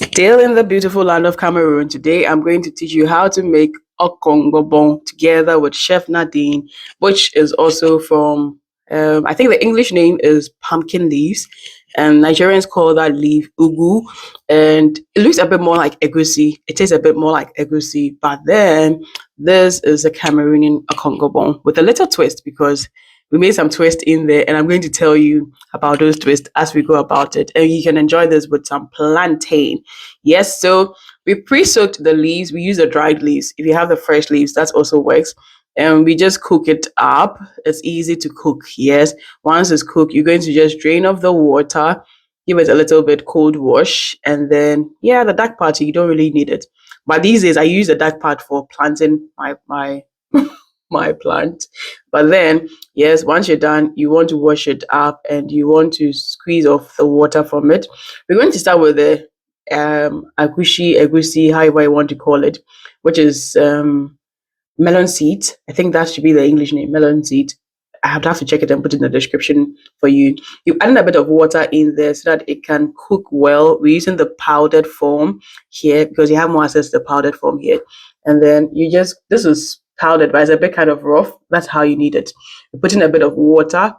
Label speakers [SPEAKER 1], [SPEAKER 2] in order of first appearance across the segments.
[SPEAKER 1] Still in the beautiful land of Cameroon, today I'm going to teach you how to make Okong-obong together with Chef Nadine, which is also from, I think the English name is pumpkin leaves, and Nigerians call that leaf ugu, and it looks a bit more like egusi. It tastes a bit more like egusi, but then this is a Cameroonian Okongobong with a little twist because we made some twist in there, and I'm going to tell you about those twists as we go about it. And you can enjoy this with some plantain. Yes, so we pre-soaked the leaves. We use the dried leaves. If you have the fresh leaves, that also works. And we just cook it up. It's easy to cook. Yes, once it's cooked, you're going to just drain off the water, give it a little bit cold wash, and then yeah, the dark part you don't really need it. But these days, I use the dark part for planting my my plant. But then, yes, once you're done, you want to wash it up and you want to squeeze off the water from it. We're going to start with the egusi, however you want to call it, which is melon seed. I think that should be the English name, melon seed. I have to check it and put it in the description for you. You add a bit of water in there so that it can cook well. We're using the powdered form here because you have more access to the powdered form here. And then this is powdered, but it's a bit kind of rough. That's how you need it. You put in a bit of water,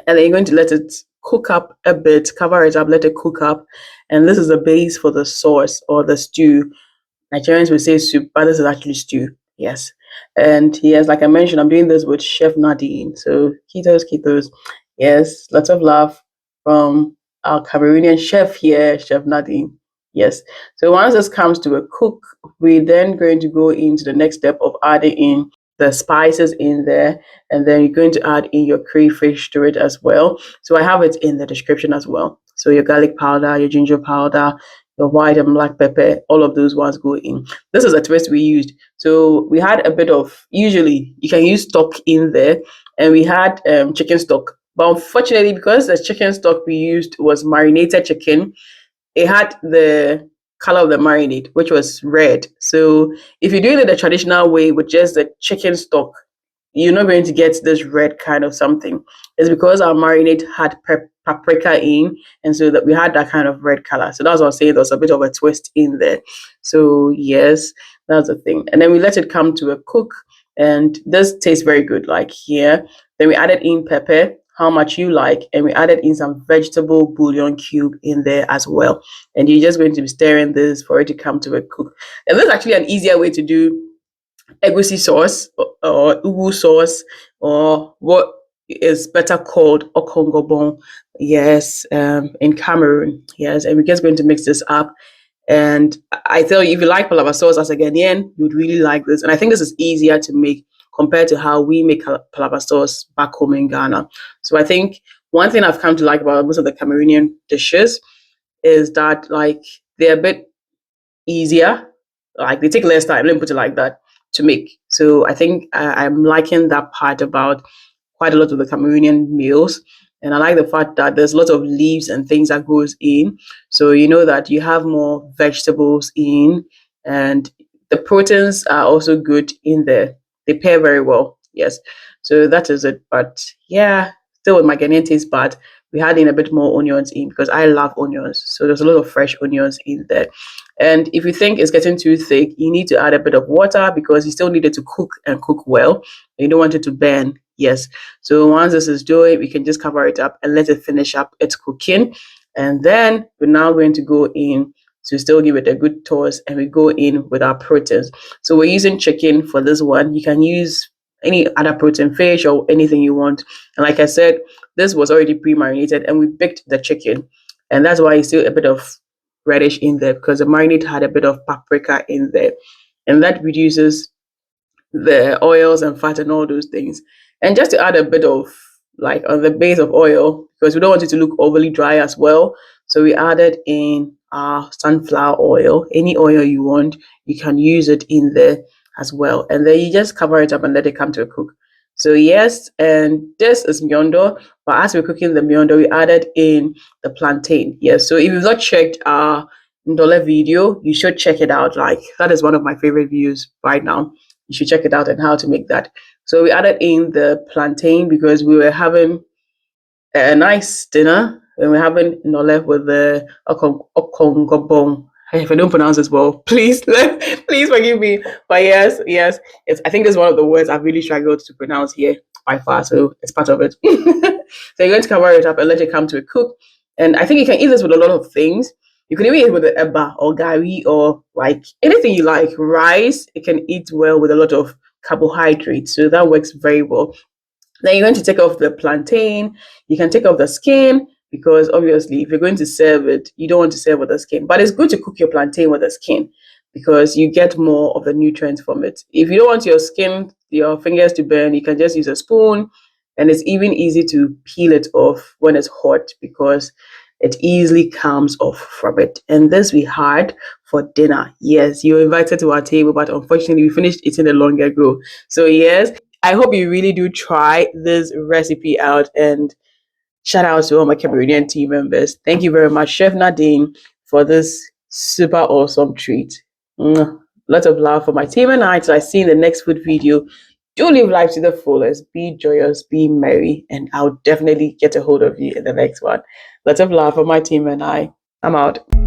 [SPEAKER 1] and then you're going to let it cook up a bit, cover it up, let it cook up. And this is the base for the sauce or the stew. Nigerians will say soup, but this is actually stew. Yes. And yes, like I mentioned, I'm doing this with Chef Nadine. So ketos. Yes, lots of love from our Cameroonian chef here, Chef Nadine. Yes. So once this comes to a cook, we're then going to go into the next step of adding in the spices in there, and then you're going to add in your crayfish to it as well. So I have it in the description as well. So your garlic powder, your ginger powder, your white and black pepper, all of those ones go in. This is a twist we used. So we had a bit of, usually you can use stock in there, and we had chicken stock. But unfortunately, because the chicken stock we used was marinated chicken, it had the color of the marinade, which was red. So if you're doing it the traditional way with just the chicken stock, you're not going to get this red kind of something. It's because our marinade had paprika in, and so that we had that kind of red color. So that's what I was saying. There's a bit of a twist in there. So yes, that's the thing. And then we let it come to a cook, and this tastes very good. Like here, then we added in pepper, how much you like, and we added in some vegetable bouillon cube in there as well. And you're just going to be stirring this for it to come to a cook. And this is actually an easier way to do egusi sauce or ugu sauce, or what is better called Okongobong. Yes, in Cameroon. Yes, and we're just going to mix this up. And I tell you, if you like palava sauce as a Ghanaian, you would really like this. And I think this is easier to make compared to how we make palava sauce back home in Ghana. So I think one thing I've come to like about most of the Cameroonian dishes is that like they're a bit easier, like they take less time. Let me put it like that to make. So I think I'm liking that part about quite a lot of the Cameroonian meals. And I like the fact that there's a lot of leaves and things that goes in. So you know that you have more vegetables in, and the proteins are also good in there. They pair very well. Yes. So that is it. But yeah, still with my Ghanaian taste bud, we had in a bit more onions in because I love onions. So there's a lot of fresh onions in there. And if you think it's getting too thick, you need to add a bit of water because you still need it to cook and cook well. You don't want it to burn. Yes. So once this is doing, we can just cover it up and let it finish up its cooking. And then we're now going to go in to still give it a good toss, and we go in with our proteins. So we're using chicken for this one. You can use any other protein, fish or anything you want. And like I said, this was already pre-marinated and we baked the chicken. And that's why it's still a bit of reddish in there because the marinade had a bit of paprika in there. And that reduces the oils and fat and all those things. And just to add a bit of like on the base of oil, because we don't want it to look overly dry as well. So we added in our sunflower oil. Any oil you want, you can use it in there as well. And then you just cover it up and let it come to a cook. So yes, and this is miondo. But as we're cooking the miondo, we added in the plantain. Yes, so if you've not checked our Ndole video, you should check it out. Like that is one of my favorite views right now. You should check it out and how to make that. So we added in the plantain because we were having a nice dinner and we're having Ndole with the Okongobong. if I don't pronounce this well, please, please forgive me. But yes, yes, I think this is one of the words I've really struggled to pronounce here by far. So it's part of it. So you're going to cover it up and let it come to a cook. And I think you can eat this with a lot of things. You can even eat it with the eba or gari or like anything you like. Rice, it can eat well with a lot of carbohydrates. So that works very well. Then you're going to take off the plantain. You can take off the skin because obviously, if you're going to serve it, you don't want to serve with the skin. But it's good to cook your plantain with the skin because you get more of the nutrients from it. If you don't want your skin, your fingers to burn, you can just use a spoon. And it's even easy to peel it off when it's hot because it easily comes off from it. And this we had for dinner. Yes, you were invited to our table, but unfortunately, we finished eating it long ago. So, yes, I hope you really do try this recipe out, and shout out to all my Cameroonian team members. Thank you very much, Chef Nadine, for this super awesome treat. Lots of love for my team and I. Till I see you in the next food video. Do live life to the fullest. Be joyous, be merry, and I'll definitely get a hold of you in the next one. Lots of love for my team and I. I'm out.